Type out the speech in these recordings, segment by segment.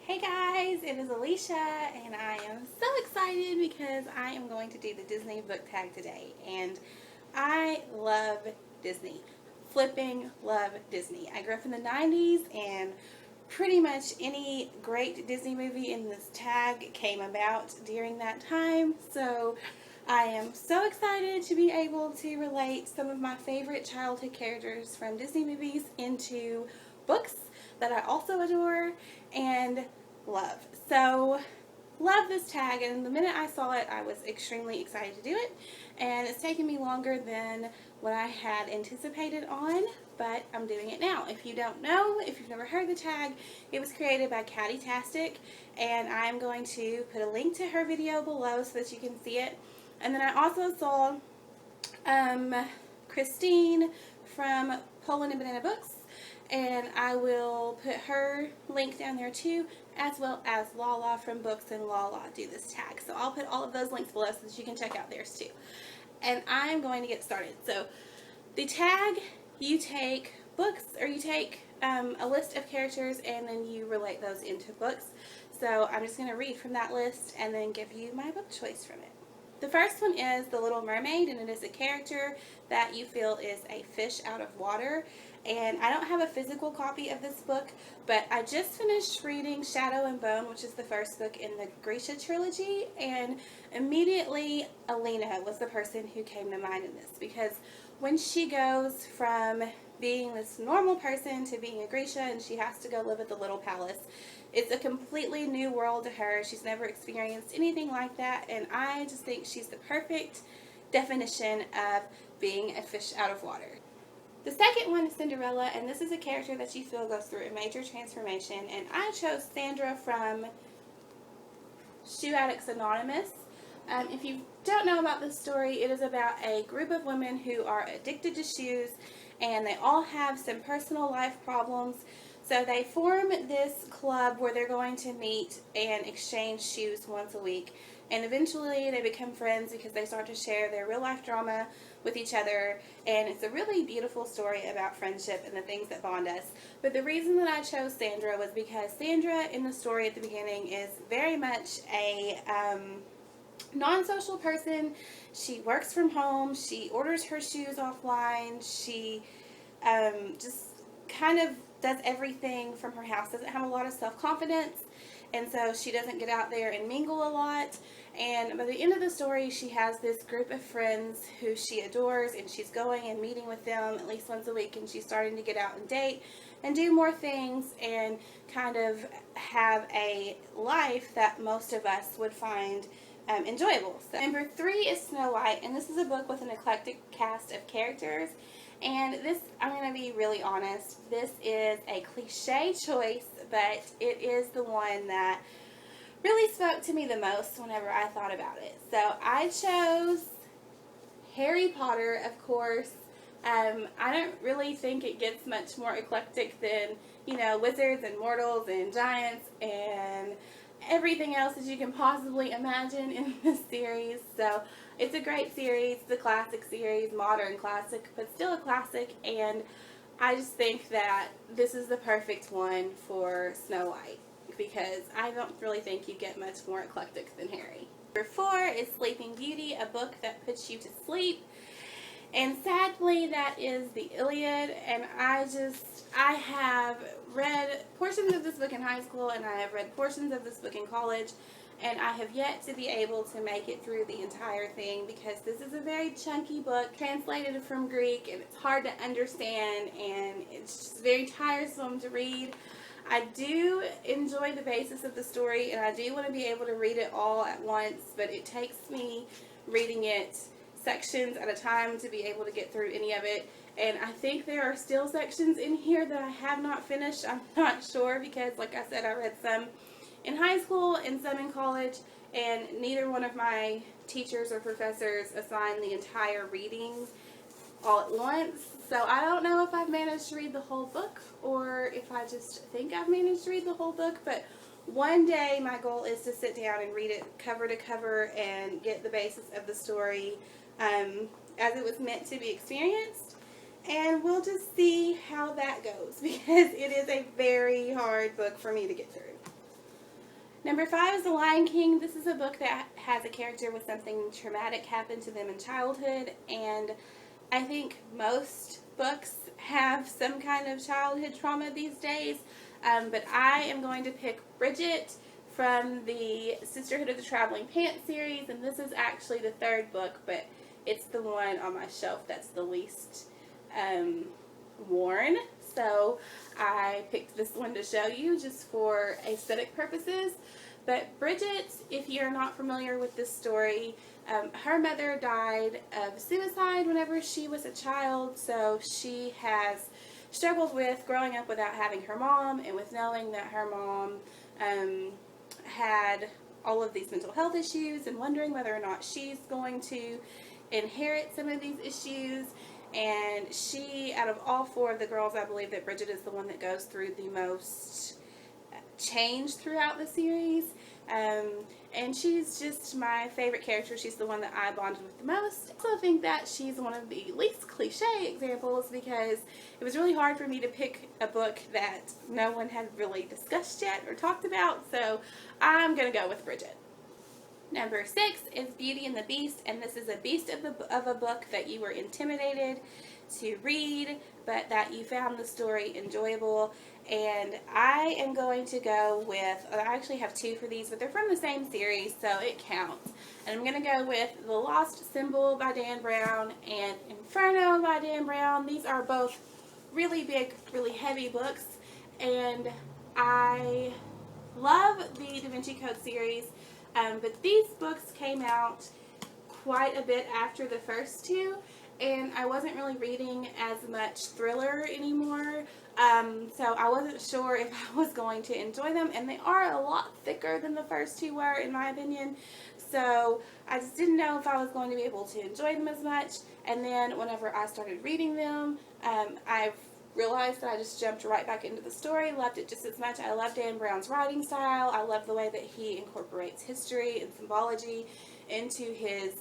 Hey guys, it is Alicia and I am so excited because I am going to do the Disney book tag today, and I love Disney. Flipping love Disney. I grew up in the 90s and pretty much any great Disney movie in this tag came about during that time, so I am so excited to be able to relate some of my favorite childhood characters from Disney movies into books that I also adore and love. So, love this tag, and the minute I saw it, I was extremely excited to do it, and it's taken me longer than what I had anticipated on, but I'm doing it now. If you don't know, if you've never heard the tag, it was created by Catty-tastic, and I'm going to put a link to her video below so that you can see it. And then I also saw Christine from Poland and Banana Books, and I will put her link down there too, as well as Lala from Books and Lala do this tag. So I'll put all of those links below so that you can check out theirs too. And I'm going to get started. So the tag, you take books, or you take a list of characters and then you relate those into books. So I'm just going to read from that list and then give you my book choice from it. The first one is the Little Mermaid, and it is a character that you feel is a fish out of water. And I don't have a physical copy of this book, but I just finished reading Shadow and Bone, which is the first book in the Grisha trilogy, and immediately Alina was the person who came to mind in this, because when she goes from being this normal person to being a Grisha and she has to go live at the little palace, it's a completely new world to her. She's never experienced anything like that, and I just think she's the perfect definition of being a fish out of water. The second one is Cinderella, and this is a character that you feel goes through a major transformation, and I chose Sandra from Shoe Addicts Anonymous. If you don't know about this story, it is about a group of women who are addicted to shoes, and they all have some personal life problems. So they form this club where they're going to meet and exchange shoes once a week. And eventually they become friends because they start to share their real life drama with each other. And it's a really beautiful story about friendship and the things that bond us. But the reason that I chose Sandra was because Sandra in the story at the beginning is very much a non-social person. She works from home. She orders her shoes offline. She just kind of does everything from her house, doesn't have a lot of self-confidence, and so she doesn't get out there and mingle a lot. And by the end of the story, she has this group of friends who she adores, and she's going and meeting with them at least once a week, and she's starting to get out and date and do more things and kind of have a life that most of us would find enjoyable. So, number 3 is Snow White, and this is a book with an eclectic cast of characters. And this, I'm going to be really honest, this is a cliche choice, but it is the one that really spoke to me the most whenever I thought about it. So I chose Harry Potter, of course. I don't really think it gets much more eclectic than, wizards and mortals and giants and everything else that you can possibly imagine in this series. So it's a great series. It's a classic series, modern classic, but still a classic, and I just think that this is the perfect one for Snow White because I don't really think you get much more eclectic than Harry. Number 4 is Sleeping Beauty, a book that puts you to sleep. And sadly, that is the Iliad, and I have read portions of this book in high school, and I have read portions of this book in college, and I have yet to be able to make it through the entire thing because this is a very chunky book, translated from Greek, and it's hard to understand, and it's just very tiresome to read. I do enjoy the basis of the story, and I do want to be able to read it all at once, but it takes me reading it sections at a time to be able to get through any of it. And I think there are still sections in here that I have not finished. I'm not sure because, like I said, I read some in high school and some in college, and neither one of my teachers or professors assigned the entire reading all at once. So I don't know if I've managed to read the whole book or if I just think I've managed to read the whole book, but one day my goal is to sit down and read it cover to cover and get the basis of the story as it was meant to be experienced, and we'll just see how that goes because it is a very hard book for me to get through. Number 5 is The Lion King. This is a book that has a character with something traumatic happen to them in childhood, and I think most books have some kind of childhood trauma these days, but I am going to pick Bridget from the Sisterhood of the Traveling Pants series, and this is actually the 3rd book, but it's the one on my shelf that's the least worn. So I picked this one to show you just for aesthetic purposes. But Bridget, if you're not familiar with this story, her mother died of suicide whenever she was a child, so she has struggled with growing up without having her mom and with knowing that her mom had all of these mental health issues and wondering whether or not she's going to inherit some of these issues. And she, out of all 4 of the girls, I believe that Bridget is the one that goes through the most change throughout the series. And she's just my favorite character. She's the one that I bonded with the most. I also think that she's one of the least cliche examples because it was really hard for me to pick a book that no one had really discussed yet or talked about, so I'm going to go with Bridget. Number 6 is Beauty and the Beast, and this is a beast of a book that you were intimidated to read, but that you found the story enjoyable. And I am going to go with, I actually have 2 for these, but they're from the same series, so it counts. And I'm going to go with The Lost Symbol by Dan Brown and Inferno by Dan Brown. These are both really big, really heavy books, and I love the Da Vinci Code series, but these books came out quite a bit after the first 2, and I wasn't really reading as much thriller anymore, so I wasn't sure if I was going to enjoy them, and they are a lot thicker than the first 2 were, in my opinion, so I just didn't know if I was going to be able to enjoy them as much. And then whenever I started reading them, I've realized that I just jumped right back into the story, loved it just as much. I love Dan Brown's writing style. I love the way that he incorporates history and symbology into his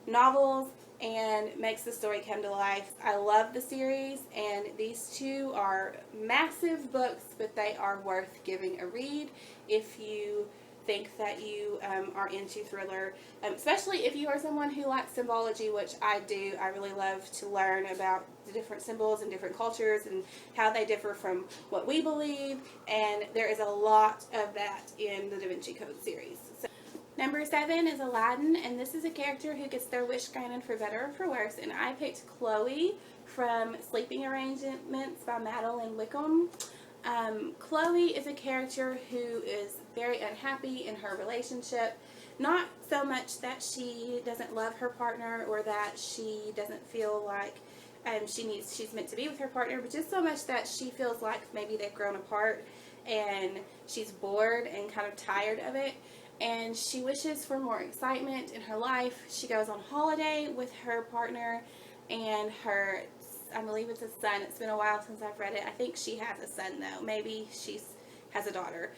novels and makes the story come to life. I love the series, and these 2 are massive books, but they are worth giving a read if you think that you are into thriller, especially if you are someone who likes symbology, which I do. I really love to learn about the different symbols and different cultures and how they differ from what we believe, and there is a lot of that in the Da Vinci Code series. So, number 7 is Aladdin, and this is a character who gets their wish granted for better or for worse, and I picked Chloe from Sleeping Arrangements by Madeline Wickham. Chloe is a character who is very unhappy in her relationship. Not so much that she doesn't love her partner or that she doesn't feel like she's meant to be with her partner, but just so much that she feels like maybe they've grown apart and she's bored and kind of tired of it. And she wishes for more excitement in her life. She goes on holiday with her partner and her, I believe it's a son. It's been a while since I've read it. I think she has a son though. Maybe she has a daughter.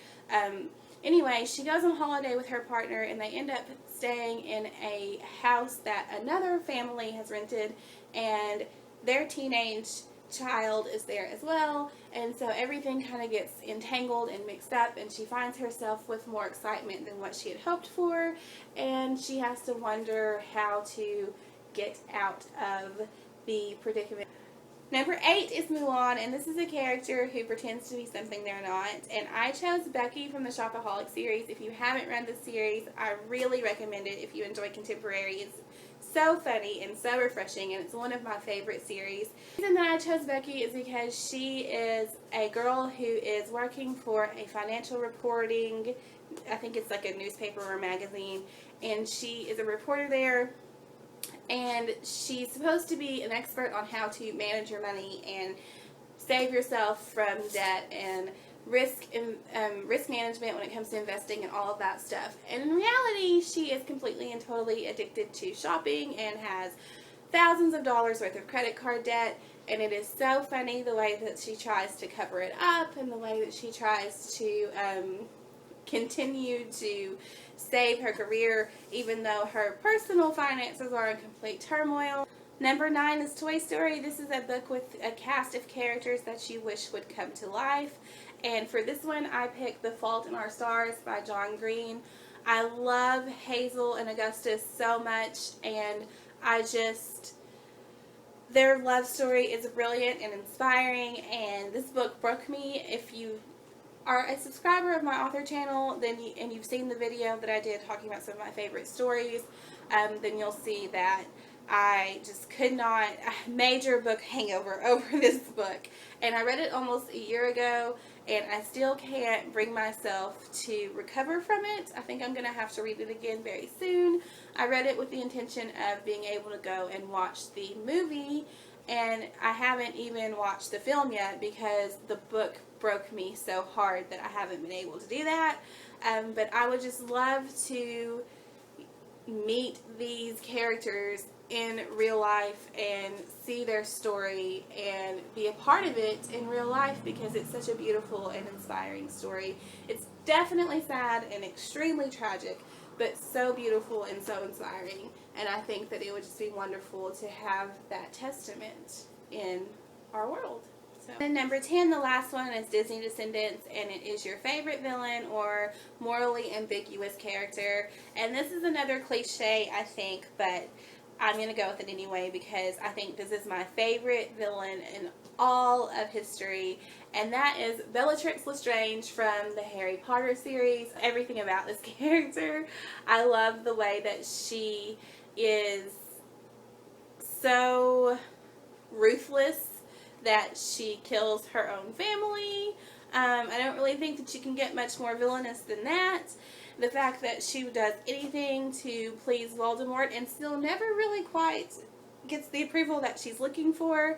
Anyway, she goes on holiday with her partner and they end up staying in a house that another family has rented, and their teenage child is there as well, and so everything kind of gets entangled and mixed up, and she finds herself with more excitement than what she had hoped for, and she has to wonder how to get out of the predicament. Number 8 is Mulan, and this is a character who pretends to be something they're not, and I chose Becky from the Shopaholic series. If you haven't read the series, I really recommend it if you enjoy contemporary. It's so funny and so refreshing, and it's one of my favorite series. The reason that I chose Becky is because she is a girl who is working for a financial reporting, I think it's like a newspaper or magazine, and she is a reporter there, and she's supposed to be an expert on how to manage your money and save yourself from debt and risk management when it comes to investing and all of that stuff. And in reality, she is completely and totally addicted to shopping and has thousands of dollars worth of credit card debt. And it is so funny the way that she tries to cover it up and the way that she tries to continue to save her career, even though her personal finances are in complete turmoil. Number 9 is Toy Story. This is a book with a cast of characters that you wish would come to life. And for this one, I picked The Fault in Our Stars by John Green. I love Hazel and Augustus so much, and their love story is brilliant and inspiring, and this book broke me. If you are a subscriber of my author channel, and you've seen the video that I did talking about some of my favorite stories, then you'll see that I just could not, major book hangover over this book. And I read it almost a year ago, and I still can't bring myself to recover from it. I think I'm going to have to read it again very soon. I read it with the intention of being able to go and watch the movie, and I haven't even watched the film yet because the book broke me so hard that I haven't been able to do that. But I would just love to meet these characters in real life and see their story and be a part of it in real life, because it's such a beautiful and inspiring story. It's definitely sad and extremely tragic, but so beautiful and so inspiring, and I think that it would just be wonderful to have that testament in our world. So. And number 10, the last one, is Disney Descendants, and it is your favorite villain or morally ambiguous character. And this is another cliche, I think, but I'm going to go with it anyway because I think this is my favorite villain in all of history, and that is Bellatrix Lestrange from the Harry Potter series. Everything about this character, I love the way that she is so ruthless that she kills her own family. I don't really think that you can get much more villainous than that. The fact that she does anything to please Voldemort and still never really quite gets the approval that she's looking for.